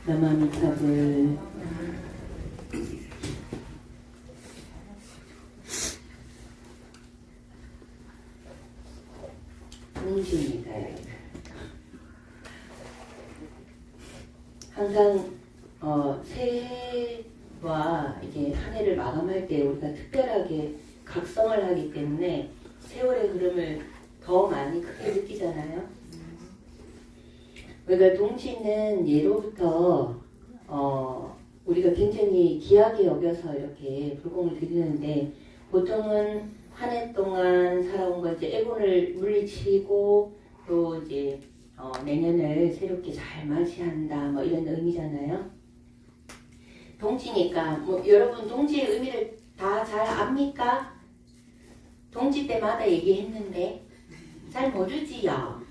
나마미타불. 동지입니다. 항상 새해와 이게 한 해를 마감할 때 우리가 특별하게 각성을 하기 때문에 세월의 흐름을 더 많이 크게 느끼잖아요. 그러니까 동지는 예로부터 우리가 굉장히 귀하게 여겨서 이렇게 불공을 드리는데, 보통은 한 해 동안 살아온 거 이제 애곤을 물리치고 또 이제 내년을 새롭게 잘 맞이한다 뭐 이런 의미잖아요. 동지니까 뭐 여러분 동지의 의미를 다 잘 압니까? 동지 때마다 얘기했는데 잘 모르지요.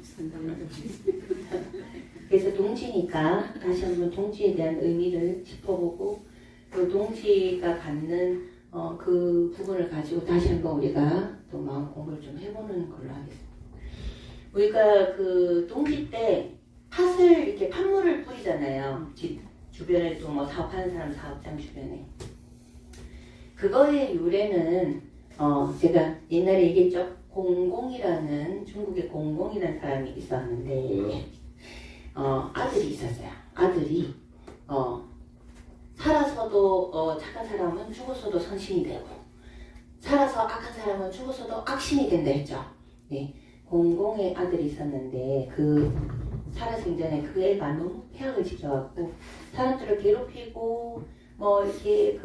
그래서 동지니까 다시 한번 동지에 대한 의미를 짚어보고, 또 동지가 갖는 그 부분을 가지고 다시 한번 우리가 또 마음 공부를 좀 해보는 걸로 하겠습니다. 우리가 그 동지 때 팥을 이렇게 팥물을 뿌리잖아요. 집 주변에 또 뭐 사업하는 사람 사업장 주변에. 그거의 유래는 제가 옛날에 얘기했죠. 공공이라는, 중국의 공공이라는 사람이 있었는데 아들이 있었어요. 아들이 살아서도 착한 사람은 죽어서도 선신이 되고, 살아서 악한 사람은 죽어서도 악신이 된다 했죠. 네. 공공의 아들이 있었는데 그 살아생전에 그 애가 너무 폐악을 지켜갖고 사람들을 괴롭히고 뭐 이렇게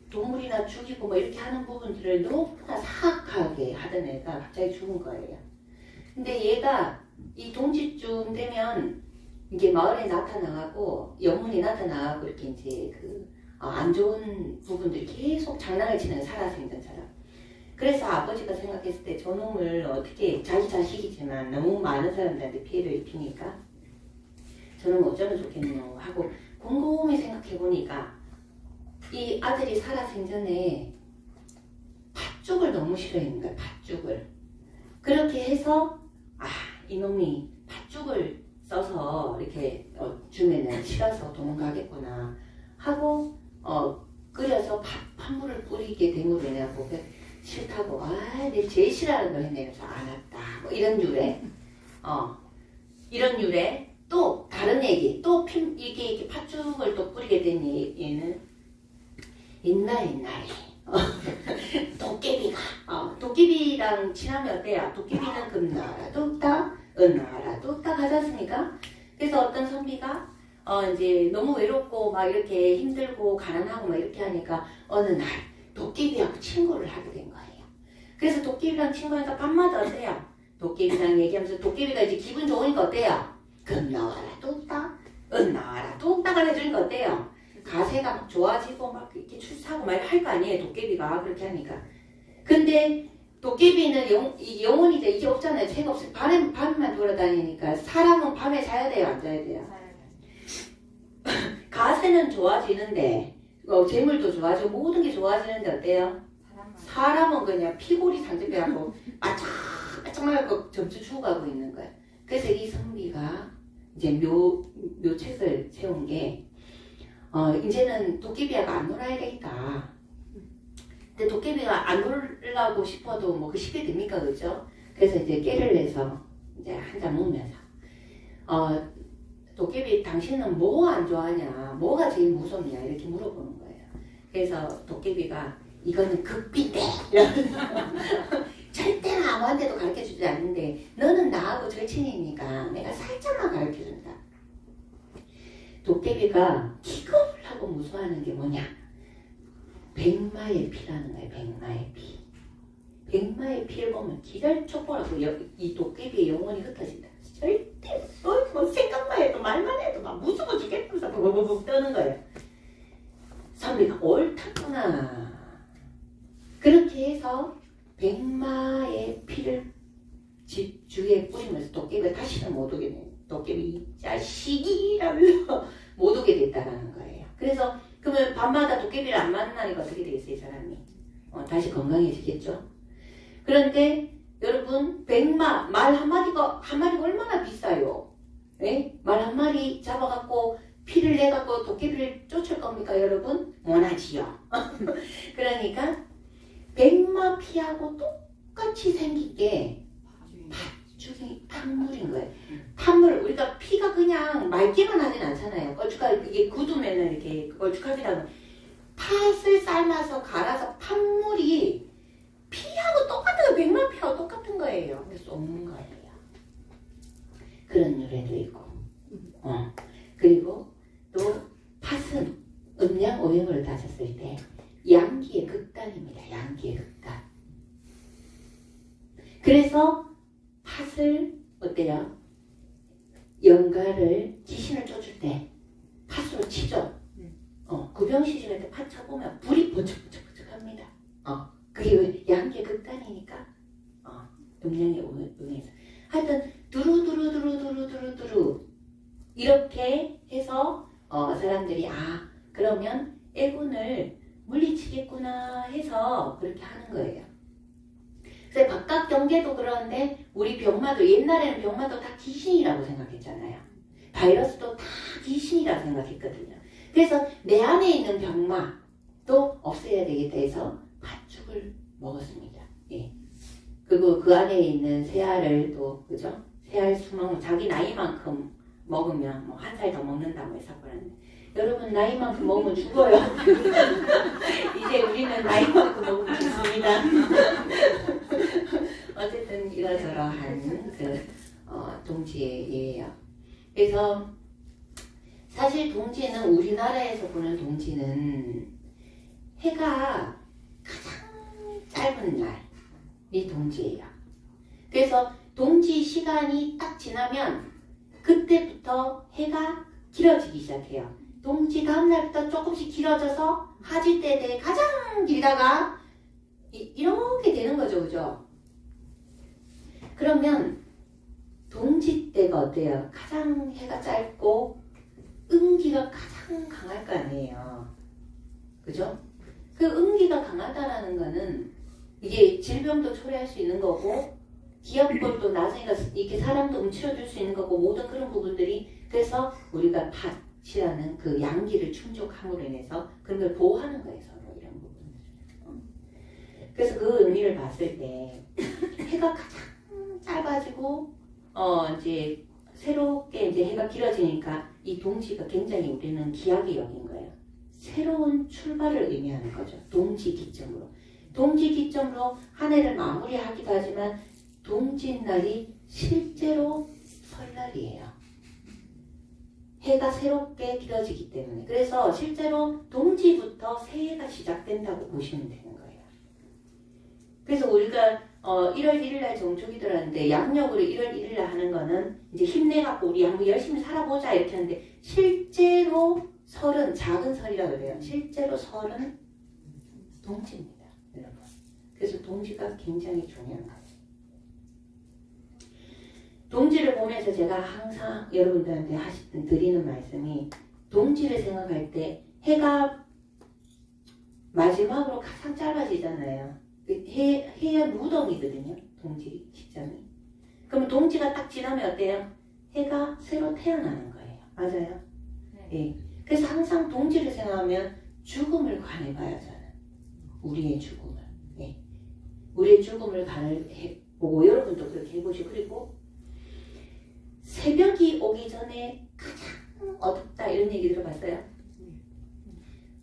동물이나 죽이고 뭐 이렇게 하는 부분들을 너무나 사악하게 하던 애가 갑자기 죽은 거예요. 근데 얘가 이 동지쯤 되면 이게 마을에 나타나고 영혼이 나타나고 이렇게 이제 안 좋은 부분들이 계속 장난을 치는 살아생전처럼. 그래서 아버지가 생각했을 때 저놈을 어떻게, 자기 자식이지만 너무 많은 사람들한테 피해를 입히니까 저놈을 어쩌면 좋겠노 하고 곰곰이 생각해보니까 이 아들이 살아생전에 팥죽을 너무 싫어했는 거야. 팥죽을. 그렇게 해서 이놈이 팥죽을 써서 이렇게 주면은 식어서 도망가겠구나 하고 끓여서 팥물을 뿌리게 됨으로 인해서 싫다고 내가 제일 싫어하는 걸 했네. 그래서 알았다 뭐 이런 유래. 이런 유래. 또 다른 얘기, 또 이게 팥죽을 또 뿌리게 된 얘는 옛날에 도깨비랑 친하면 어때요? 도깨비는 금나라도 없다, 은나라도 없다 하지 않습니까? 그래서 어떤 선비가 이제 너무 외롭고 막 이렇게 힘들고 가난하고 막 이렇게 하니까 어느 날 도깨비하고 친구를 하게 된 거예요. 그래서 도깨비랑 친구하니까 밤마다 어때요? 도깨비랑 얘기하면서 도깨비가 이제 기분 좋으니까 어때요? 금나라도 없다, 은나라도 없다가 해주니까 어때요? 가세가 막 좋아지고 막 이렇게 출사하고 막 할 거 아니에요. 도깨비가 그렇게 하니까. 근데 도깨비는 영혼이죠. 이게 없잖아요. 죄가 없어요. 밤에만 돌아다니니까. 사람은 밤에 자야 돼요? 안 자야 돼요? 가세는 좋아지는데 재물도 좋아지고 모든 게 좋아지는데 어때요? 사람은 그냥 피골이 상접해갖고 바짝바짝하고 점점 죽어가고 있는 거예요. 그래서 이 선비가 이제 묘책을 세운 게 이제는 도깨비가 안 놀아야 되겠다. 근데 도깨비가 안 놀라고 싶어도 뭐 그 쉽게 됩니까? 그죠? 그래서 이제 깨를 내서 이제 한 잔 먹으면서 도깨비 당신은 뭐 안 좋아하냐? 뭐가 제일 무섭냐? 이렇게 물어보는 거예요. 그래서 도깨비가 이거는 극비인데 절대로 아무한테도 가르쳐주지 않는데 너는 나하고 절친이니까 내가 살짝만 가르쳐준다. 도깨비가 기겁을 하고 무서워하는 게 뭐냐? 백마의 피라는 거예요. 백마의 피. 백마의 피를 보면 기절 촉보라고 이 도깨비의 영혼이 흩어진다. 절대 뭐 생각만 해도 말만 해도 막 무서워 죽겠면서 버벅버벅 떠는 거예요. 선비가 옳다구나. 그렇게 해서 백마의 피를 집 주위에 뿌리면서 도깨비가 다시는 못 오게 돼요. 도깨비 자식이라면서 못 오게 됐다라는 거예요. 그래서 그러면 밤마다 도깨비를 안 만나니까 어떻게 되겠어요, 사람이? 다시 건강해지겠죠? 그런데 여러분 백마 말 한마디가 얼마나 비싸요? 네? 말 말 한 마리 잡아갖고 피를 내갖고 도깨비를 쫓을 겁니까 여러분? 원하지요. 그러니까 백마피하고 똑같이 생긴 게 팥죽이 팥물인 거예요. 팥물, 우리가 피가 그냥 맑기만 하진 않잖아요. 걸쭉하게 이게 굳으면은 이렇게 걸쭉하지라고 팥을 삶아서 갈아서 팥물이 피하고 똑같은 거, 백마피하고 똑같은 거예요. 그래서 쏟는 거예요. 그런 노래도 있고, 그리고 또 팥은 음양 오행으로 따졌을 때 양기의 극단입니다. 양기의 극단. 그래서 팥을 어때요? 영가를 귀신을 쫓을 때 팥으로 치죠. 구병시즌할 때 팥 쳐보면 불이 번쩍번쩍번쩍합니다. 그게 왜? 양기의 극단이니까. 음양의 오행에서. 하여튼 두루두루두루두루두루 이렇게 해서 사람들이 그러면 애군을 물리치겠구나 해서 그렇게 하는 거예요. 그래서 바깥 경계도 그러는데 우리 병마도 옛날에는 병마도 다 귀신이라고 생각했잖아요. 바이러스도 다 귀신이라고 생각했거든요. 그래서 내 안에 있는 병마도 없애야 되겠다 해서 팥죽을 먹었습니다. 예. 그리고 그 안에 있는 새알을 또 그죠? 새알 수명 자기 나이만큼 먹으면 뭐 한 살 더 먹는다고 해서 그러는데 여러분 나이만큼 먹으면 죽어요. 이제 우리는 나이만큼 먹으면 죽습니다. 어쨌든 이러저러한 동지의 예예요. 그래서 사실 동지는 우리나라에서 보는 동지는 해가 가장 짧은 날이 동지예요. 그래서 동지 시간이 딱 지나면 그때부터 해가 길어지기 시작해요. 동지 다음 날부터 조금씩 길어져서 하지 때 대 가장 길다가 이렇게 되는 거죠, 그죠? 그러면 동지 때가 어때요? 가장 해가 짧고 음기가 가장 강할 거 아니에요, 그죠? 그 음기가 강하다라는 거는 이게 질병도 초래할 수 있는 거고 기압골도 나중에 가서 이렇게 사람도 움츠러들 수 있는 거고 모든 그런 부분들이 그래서 우리가 팥이라는 그 양기를 충족함으로 인해서 그런 걸 보호하는 거예요, 서로 이런 부분을. 그래서 그 의미를 봤을 때 해가 가장 짧아지고 이제 새롭게 이제 해가 길어지니까 이 동지가 굉장히 우리는 귀하게 여긴 거예요. 새로운 출발을 의미하는 거죠. 동지 기점으로. 동지 기점으로 한 해를 마무리하기도 하지만 동짓날이 실제로 설날이에요. 해가 새롭게 길어지기 때문에. 그래서 실제로 동지부터 새해가 시작된다고 보시면 되는 거예요. 그래서 우리가 1월 1일 날 정축이 들었는데 양력으로 1월 1일 날 하는 거는 이제 힘내갖고 우리 한번 열심히 살아보자 이렇게 하는데 실제로 설은 작은 설이라고 그래요. 실제로 설은 동지입니다, 여러분. 그래서 동지가 굉장히 중요한 거예요. 동지를 보면서 제가 항상 여러분들한테 드리는 말씀이 동지를 생각할 때 해가 마지막으로 가장 짧아지잖아요. 해의 무덤이거든요, 동지 시점이. 그럼 동지가 딱 지나면 어때요? 해가 새로 태어나는 거예요. 맞아요? 네. 예. 그래서 항상 동지를 생각하면 죽음을 관해봐요, 저는. 우리의 죽음을. 예. 우리의 죽음을 관해보고 여러분도 그렇게 해보시고 그리고 새벽이 오기 전에 가장 어둡다 이런 얘기 들어봤어요?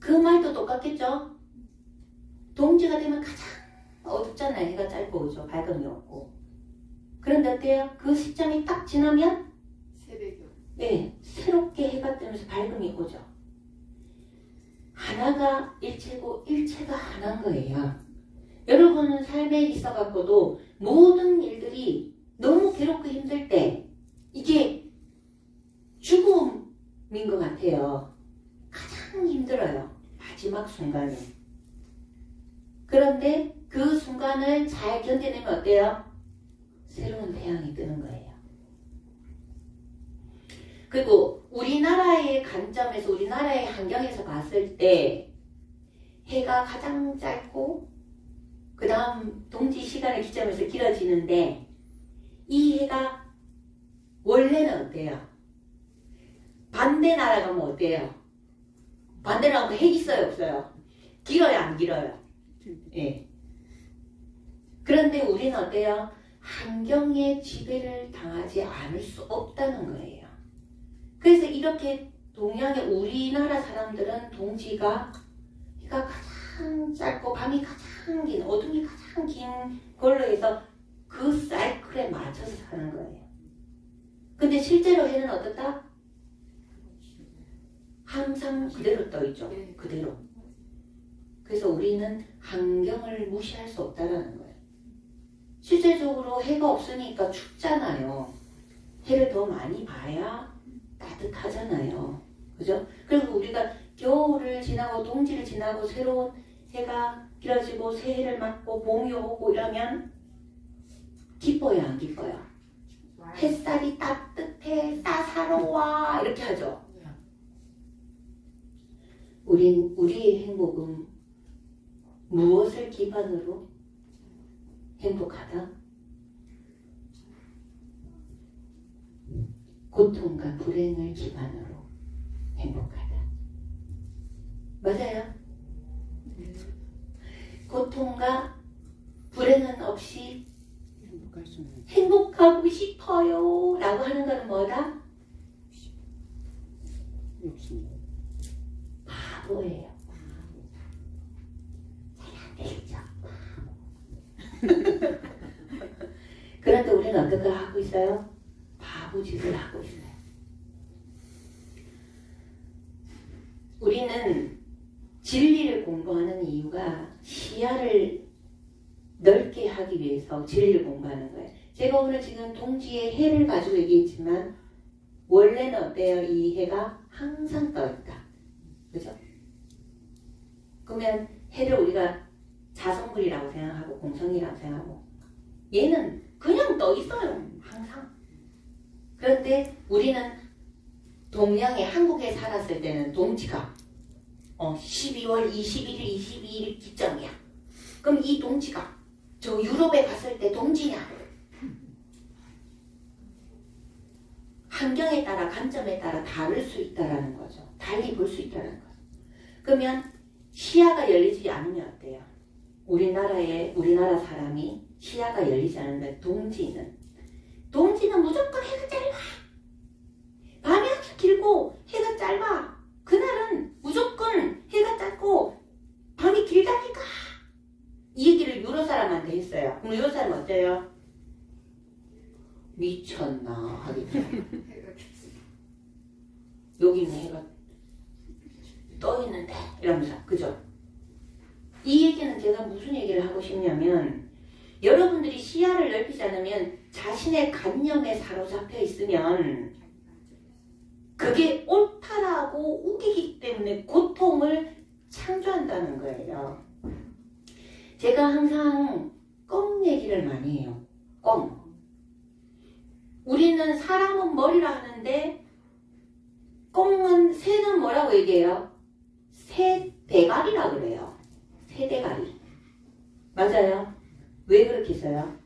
그 말도 똑같겠죠? 동지가 되면 가장 어둡잖아요. 해가 짧고 오죠. 밝음이 없고. 그런데 어때요? 그 시점이 딱 지나면 새벽이 네, 새롭게 해가 뜨면서 밝음이 오죠. 하나가 일체고 일체가 하나인 거예요. 여러분은 삶에 있어갖고도 모든 일들이 너무 괴롭고 힘들 때 이게 죽음인 것 같아요. 가장 힘들어요. 마지막 순간에. 그런데 그 순간을 잘 견뎌내면 어때요? 새로운 태양이 뜨는 거예요. 그리고 우리나라의 관점에서 우리나라의 환경에서 봤을 때 해가 가장 짧고 그 다음 동지 시간의 기점에서 길어지는데 이 해가 원래는 어때요? 반대 날아가면 어때요? 반대 나가면 핵 있어요, 없어요? 길어요, 안 길어요? 예. 그런데 우리는 어때요? 환경의 지배를 당하지 않을 수 없다는 거예요. 그래서 이렇게 동양의 우리나라 사람들은 동지가 해가 가장 짧고 밤이 가장 긴, 어둠이 가장 긴 걸로 해서 그 사이클에 맞춰서 사는 거예요. 근데 실제로 해는 어떻다? 항상 그대로 떠 있죠. 그대로. 그래서 우리는 환경을 무시할 수 없다라는 거예요. 실제적으로 해가 없으니까 춥잖아요. 해를 더 많이 봐야 따뜻하잖아요. 그죠? 그리고 우리가 겨울을 지나고 동지를 지나고 새로운 해가 길어지고 새해를 맞고 봄이 오고 이러면 기뻐요, 안 기뻐요? 햇살이 따뜻해, 따사로워 이렇게 하죠. 우리의 행복은 무엇을 기반으로 행복하다? 고통과 불행을 기반으로 행복하다. 맞아요? 고통과 불행은 없이 행복하고 싶어요 라고 하는 것은 뭐다? 바보예요. 잘 안 되죠. 그런데 우리는 어떤 걸 하고 있어요? 바보짓을 하고 있어요. 우리는 진리를 공부하는 이유가 시야를 넓게 하기 위해서 진리를 공부하는 거예요. 제가 오늘 지금 동지의 해를 가지고 얘기했지만 원래는 어때요? 이 해가 항상 떠 있다. 그죠? 그러면 해를 우리가 자성불이라고 생각하고 공성이라고 생각하고 얘는 그냥 떠 있어요. 항상. 그런데 우리는 동양의 한국에 살았을 때는 동지가 12월 21일, 22일 기점이야. 그럼 이 동지가 저 유럽에 갔을 때 동지냐? 환경에 따라 관점에 따라 다를 수 있다라는 거죠. 달리 볼 수 있다는 거죠. 그러면 시야가 열리지 않으면 어때요? 우리나라 사람이 시야가 열리지 않는데 동지는 무조건 해가 짧아. 밤이 아주 길고 해가 짧아. 그날은 무조건 해가 짧고 밤이 길다니까. 이 얘기를 유럽 사람한테 했어요. 그럼 유럽 사람 어때요? 미쳤나 하겠죠. 여기는 해가 떠 있는데 이러면서 그죠? 이 얘기는 제가 무슨 얘기를 하고 싶냐면 여러분들이 시야를 넓히지 않으면 자신의 관념에 사로잡혀 있으면 그게 옳다라고 우기기 때문에 고통을 창조한다는 거예요. 제가 항상 껌 얘기를 많이 해요. 껌. 우리는 사람은 머리라 하는데 껌은 새는 뭐라고 얘기해요? 새대가리라 그래요. 새대가리. 맞아요? 왜 그렇게 써요?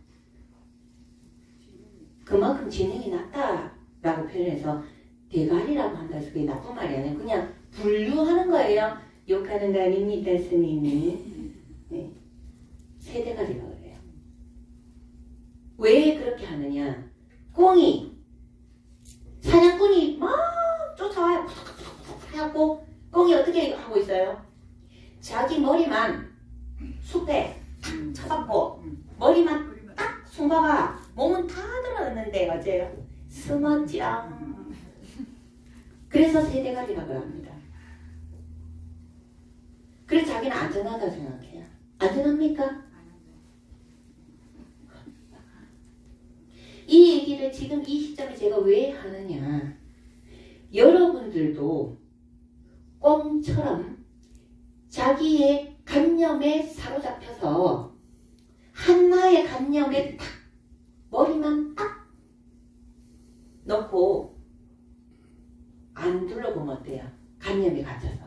그만큼 지능이 낮다라고 표현해서 대가리라고 한다 해서 그게 나쁜 말이 아니에요. 그냥 분류하는 거예요. 욕하는 거 아닙니다, 스님이. 네. 새대가리라고 그래요. 왜 그렇게 하느냐? 꽁이 사냥꾼이 막 쫓아와요. 하고 꽁이 어떻게 하고 있어요? 자기 머리만 숲에 쳐박고 머리만 딱 숨어가 몸은 다 들어갔는데 어째요? 숨었지랑. 그래서 새대가리라고 합니다. 그래서 자기는 안전하다 생각해요. 안전합니까? 이 얘기를 지금 이 시점에 제가 왜 하느냐. 여러분들도 꽁처럼 자기의 관념에 사로잡혀서 하나의 관념에 딱 머리만 딱 넣고 안 둘러보면 어때요? 관념에 갇혀서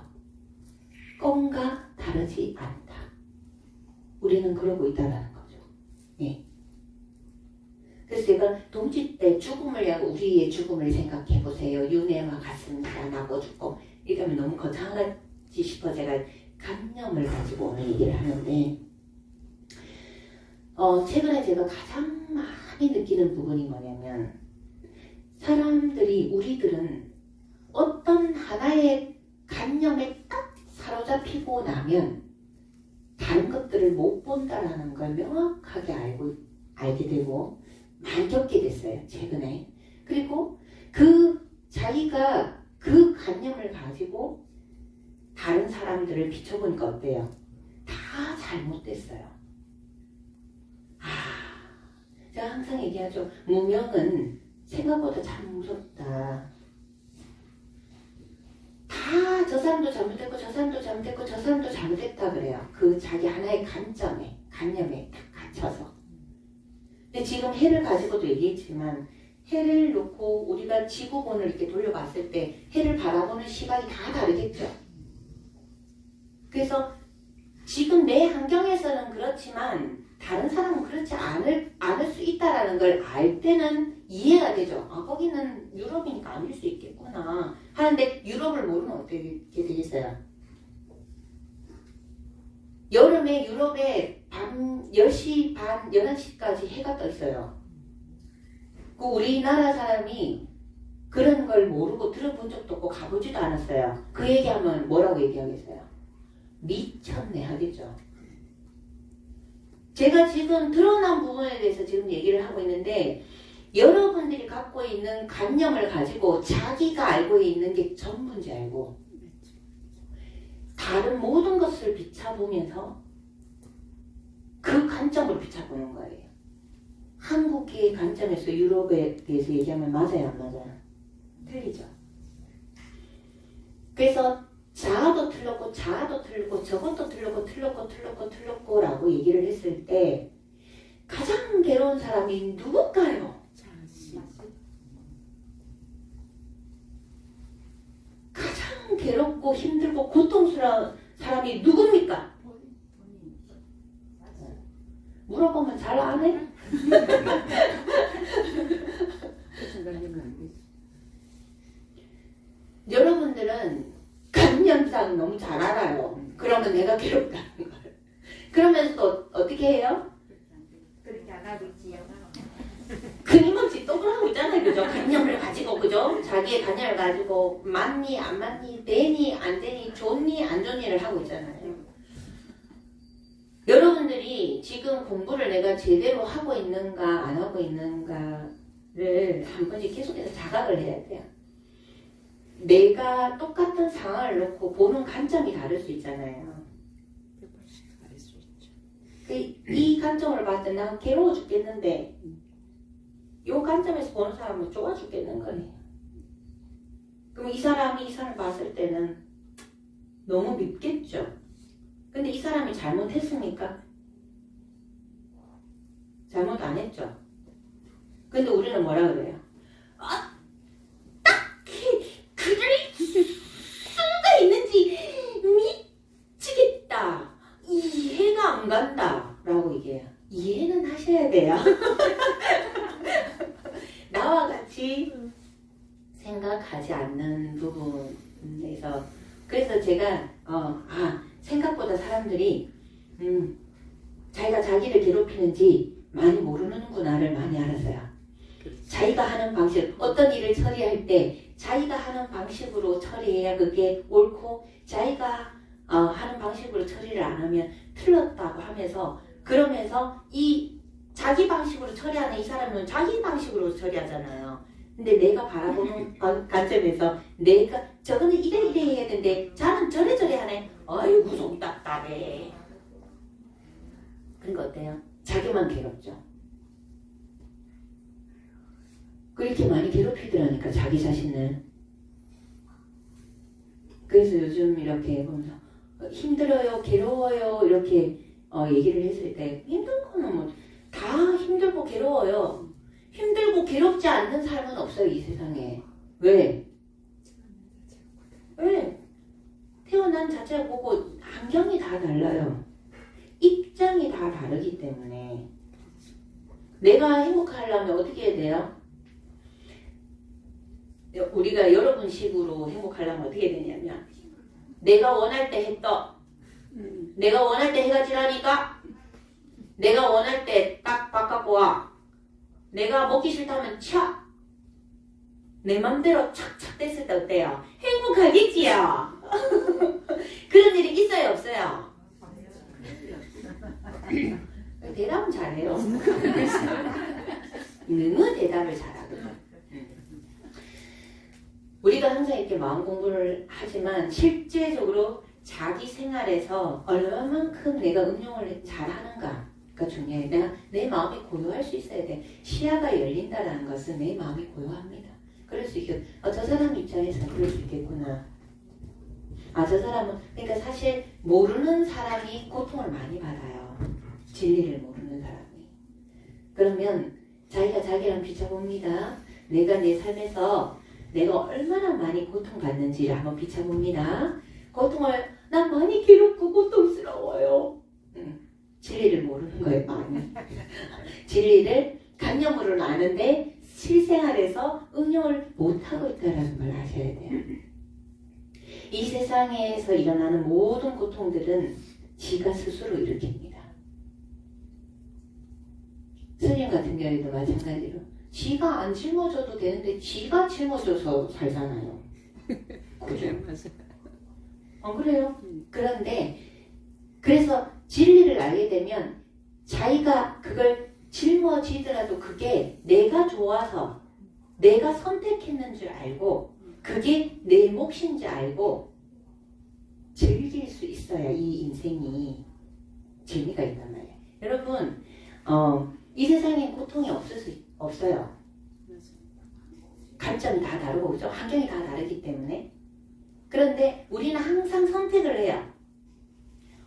꽁과 다르지 않다. 우리는 그러고 있다는 거죠. 예. 그래서 제가 동지 때 죽음을 우리의 죽음을 생각해 보세요. 윤회와 같습니다. 나고 죽고 이렇게 하면 너무 거창하지 싶어 제가 관념을 가지고 오늘 얘기를 하는데 최근에 제가 가장 많이 느끼는 부분이 뭐냐면 사람들이 우리들은 어떤 하나의 관념에 딱 사로잡히고 나면 다른 것들을 못 본다라는 걸 명확하게 알게 되고 많이 겪게 됐어요. 최근에. 그리고 자기가 그 관념을 가지고 다른 사람들을 비춰보니까 어때요? 다 잘못됐어요. 제가 항상 얘기하죠. 무명은 생각보다 참 무섭다. 다 저 사람도 잘못했고 저 사람도 잘못했고 저 사람도 잘못했다 그래요. 그 자기 하나의 관념에 딱 갇혀서. 근데 지금 해를 가지고도 얘기했지만 해를 놓고 우리가 지구본을 이렇게 돌려봤을 때 해를 바라보는 시각이 다 다르겠죠. 그래서 지금 내 환경에서는 그렇지만 다른 사람은 그렇지 않을 수 있다라는 걸 알 때는 이해가 되죠. 거기는 유럽이니까 아닐 수 있겠구나 하는데 유럽을 모르면 어떻게 되겠어요? 여름에 유럽에 밤 10시 반, 11시까지 해가 떠 있어요. 그 우리나라 사람이 그런 걸 모르고 들어본 적도 없고 가보지도 않았어요. 그 얘기하면 뭐라고 얘기하겠어요? 미쳤네 하겠죠. 제가 지금 드러난 부분에 대해서 지금 얘기를 하고 있는데 여러분들이 갖고 있는 관념을 가지고 자기가 알고 있는 게 전부인지 알고 다른 모든 것을 비춰보면서 그 관점으로 비춰보는 거예요. 한국의 관점에서 유럽에 대해서 얘기하면 맞아요, 안 맞아요? 틀리죠. 그래서 자아도 틀렸고 자아도 틀렸고 저것도 틀렸고 라고 얘기를 했을 때 가장 괴로운 사람이 누굴까요? 가장 괴롭고 힘들고 고통스러운 사람이 누굽니까? 물어보면 잘 안 해? 여러분들은 관념상 너무 잘 알아요. 그러면 내가 괴롭다는 걸. 그러면서 또 어떻게 해요? 그렇게 안 하고 있지요. 끊임없이 또 그러고 있잖아요. 그죠? 관념을 가지고, 그죠? 자기의 관념을 가지고 맞니 안 맞니 되니 안 되니 좋니 안 좋니를 하고 있잖아요. 여러분들이 지금 공부를 내가 제대로 하고 있는가 안 하고 있는가를 한 번씩 계속해서 자각을 해야 돼요. 내가 똑같은 상황을 놓고 보는 관점이 다를 수 있잖아요. 이 관점을 봤을 때 난 괴로워 죽겠는데 이 관점에서 보는 사람은 좋아 죽겠는 거예요. 그럼 이 사람을 봤을 때는 너무 밉겠죠. 근데 이 사람이 잘못했습니까? 잘못 안 했죠. 근데 우리는 뭐라 그래요? 그들이 수가 있는지 미치겠다. 이해가 안 간다. 라고 얘기해요. 이해는 하셔야 돼요. 나와 같이 생각하지 않는 부분에서 그래서 제가 생각보다 사람들이 자기가 자기를 괴롭히는지 많이 모르는구나를 많이 알았어요. 자기가 하는 방식, 어떤 일을 처리할 때 자기가 하는 방식으로 처리해야 그게 옳고 자기가 하는 방식으로 처리를 안 하면 틀렸다고 하면서 그러면서 이 자기 방식으로 처리하는 이 사람은 자기 방식으로 처리하잖아요. 근데 내가 바라보는 관점에서 내가 저거는 이래 해야 되는데 자는 저래 하네. 아이고 속 답답해. 그러니까 어때요? 자기만 괴롭죠. 그렇게 많이 괴롭히더라니까 자기 자신을. 그래서 요즘 이렇게 보면서 힘들어요, 괴로워요 이렇게 얘기를 했을 때 힘든 거는 뭐 다 힘들고 괴로워요. 힘들고 괴롭지 않는 삶은 없어요 이 세상에. 왜? 태어난 자체가 보고 환경이 다 달라요. 입장이 다 다르기 때문에. 내가 행복하려면 어떻게 해야 돼요? 우리가 여러분식으로 행복하려면 어떻게 되냐면 내가 원할 때 했다. 내가 원할 때 해가 지라니까. 내가 원할 때 딱 바꿔고 와. 내가 먹기 싫다면 차. 내 맘대로 착착 됐을 때 어때요? 행복하겠지요? 그런 일이 있어요 없어요? 대답은 잘해요. 너무 대답을 잘하거든요. 우리가 항상 이렇게 마음 공부를 하지만 실제적으로 자기 생활에서 얼마만큼 내가 응용을 잘하는가가 중요해. 내가 내 마음이 고요할 수 있어야 돼. 시야가 열린다는 것은 내 마음이 고요합니다. 그럴 수 있겠. 저 사람 입장에서는 그럴 수 있겠구나. 저 사람은 그러니까 사실 모르는 사람이 고통을 많이 받아요. 진리를 모르는 사람이. 그러면 자기가 자기랑 비춰봅니다. 내가 내 삶에서 내가 얼마나 많이 고통받는지를 한번 비춰봅니다. 고통을 난 많이 괴롭고 고통스러워요. 진리를 모르는 거예요. 많이. 진리를 관념으로는 아는데 실생활에서 응용을 못하고 있다는 걸 아셔야 돼요. 이 세상에서 일어나는 모든 고통들은 지가 스스로 일으킵니다. 스님 같은 경우에도 마찬가지로 지가 안 짊어져도 되는데 지가 짊어져서 살잖아요. 그죠? 그래요? 그런데 그래서 진리를 알게 되면 자기가 그걸 짊어지더라도 그게 내가 좋아서 내가 선택했는 줄 알고 그게 내 몫인 줄 알고 즐길 수 있어야 이 인생이 재미가 있단 말이에요. 여러분 이 세상에 고통이 없어요. 관점이 다 다르고 그죠? 환경이 다 다르기 때문에. 그런데 우리는 항상 선택을 해요.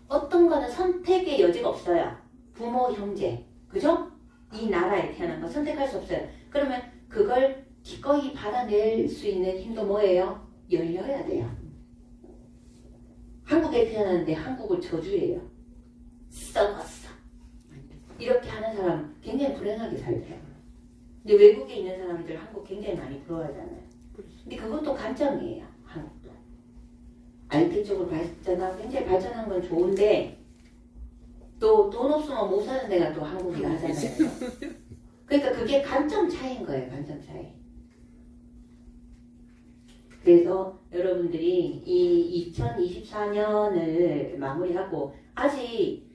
어떤 거는 선택의 여지가 없어요. 부모, 형제, 그죠? 이 나라에 태어난 거 선택할 수 없어요. 그러면 그걸 기꺼이 받아낼 수 있는 힘도 뭐예요? 열려야 돼요. 한국에 태어났는데 한국을 저주해요. 썩었어. 이렇게 하는 사람 굉장히 불행하게 살더라고요. 근데 외국에 있는 사람들 한국 굉장히 많이 부러워하잖아요. 근데 그것도 관점이에요. 한국도. IT 쪽으로 발전하고 굉장히 발전한 건 좋은데 또 돈 없으면 못 사는 데가 또 한국이라 하잖아요. 그러니까 그게 관점 차이인 거예요. 관점 차이. 그래서 여러분들이 이 2024년을 마무리하고 아직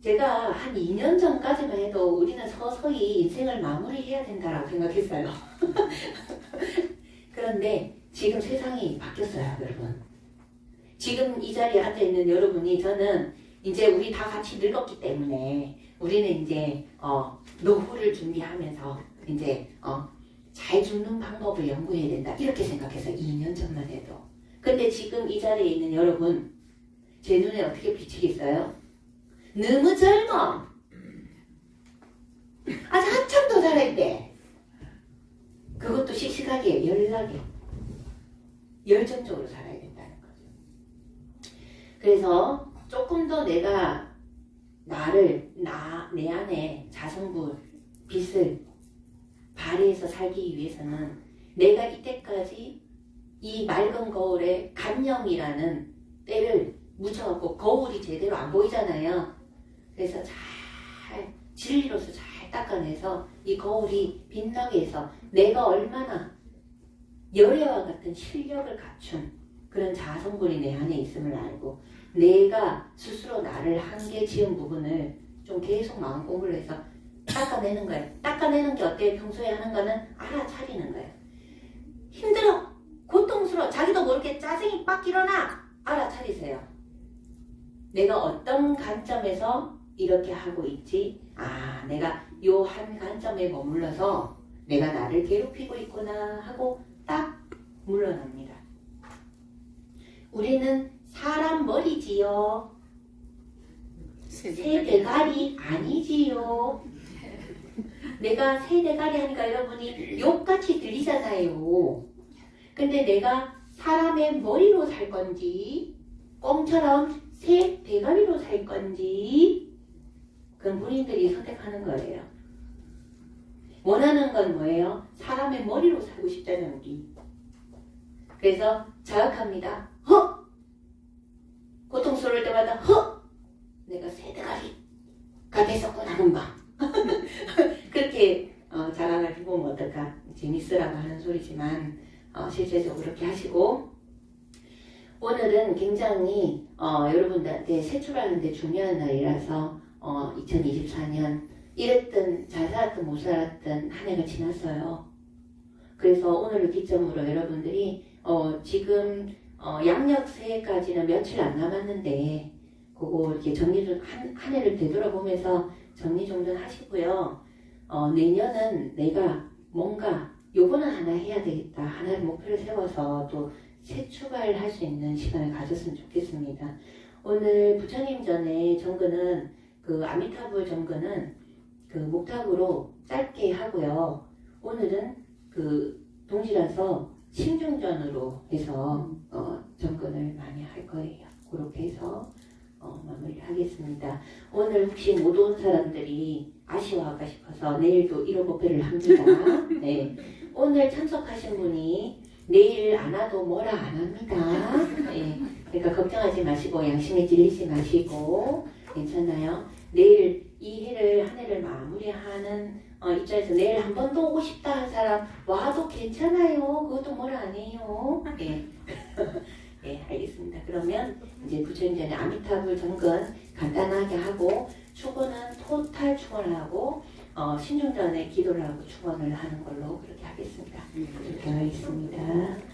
제가 한 2년 전까지만 해도 우리는 서서히 인생을 마무리해야 된다라고 생각했어요. 그런데 지금 세상이 바뀌었어요, 여러분. 지금 이 자리에 앉아있는 여러분이 저는 이제 우리 다 같이 늙었기 때문에 우리는 이제 노후를 준비하면서 이제 잘 죽는 방법을 연구해야 된다. 이렇게 생각해서 2년 전만 해도. 근데 지금 이 자리에 있는 여러분 제 눈에 어떻게 비치겠어요? 너무 젊어. 아직 한참 더 살아있대. 그것도 씩씩하게 열나게 열정적으로 살아야 된다는 거죠. 그래서 조금 더 내가 내 안에 자성불, 빛을 발휘해서 살기 위해서는 내가 이때까지 이 맑은 거울에 간염이라는 때를 묻혀갖고 거울이 제대로 안 보이잖아요. 그래서 잘 진리로서 잘 닦아내서 이 거울이 빛나게 해서 내가 얼마나 열애와 같은 실력을 갖춘 그런 자성분이 내 안에 있음을 알고 내가 스스로 나를 한계 지은 부분을 좀 계속 마음 공부를 해서 닦아내는 거예요. 닦아내는 게 어때요? 평소에 하는 거는 알아차리는 거예요. 힘들어, 고통스러워, 자기도 모르게 짜증이 빡 일어나. 알아차리세요. 내가 어떤 관점에서 이렇게 하고 있지? 내가 요 한 관점에 머물러서 내가 나를 괴롭히고 있구나 하고 딱 물러납니다. 우리는 사람 머리지요. 새 대가리 아니지요. 내가 새 대가리 하니까 여러분이 욕같이 들리잖아요. 근데 내가 사람의 머리로 살 건지 꽁처럼 새 대가리로 살 건지 그건 본인들이 선택하는 거예요. 원하는 건 뭐예요? 사람의 머리로 살고 싶다는 우리. 그래서 자극합니다. 허! 고통스러울 때마다 허! 내가 새대가리가 됐었구나 하는 방. 그렇게 자각을 해보면 어떨까? 재밌으라고 하는 소리지만 실제적으로 그렇게 하시고, 오늘은 굉장히 여러분들한테 새 출발하는데 중요한 날이라서 2024년 이랬든 잘 살았든 못 살았든 한 해가 지났어요. 그래서 오늘을 기점으로 여러분들이 지금 양력 새해까지는 며칠 안 남았는데 그거 이렇게 정리 좀 한 해를 되돌아보면서 정리 정돈 하시고요. 내년은 내가 뭔가 요거는 하나 해야 되겠다. 하나의 목표를 세워서 또 새 출발을 할 수 있는 시간을 가졌으면 좋겠습니다. 오늘 부처님 전에 정근은 그 아미타불 정근은 그 목탁으로 짧게 하고요. 오늘은 그 동시라서 심중전으로 해서 정근을 많이 할 거예요. 그렇게 해서 마무리를 하겠습니다. 오늘 혹시 못 온 사람들이 아쉬워할까 싶어서 내일도 1호 법회를 합니다. 네. 오늘 참석하신 분이 내일 안 와도 뭐라 안 합니다. 네. 그러니까 걱정하지 마시고 양심에 찔리지 마시고 괜찮아요. 내일 이 해를 한 해를 마무리하는 입장에서 내일 한 번 더 오고 싶다 한 사람 와도 괜찮아요. 그것도 뭐라 안 해요. 네. 네, 알겠습니다. 그러면 이제 부처님 전에 아미타불 정근 간단하게 하고 축원은 토탈 축원을 하고 신중전에 기도를 하고 축원을 하는 걸로 그렇게 하겠습니다. 그렇게 하겠습니다.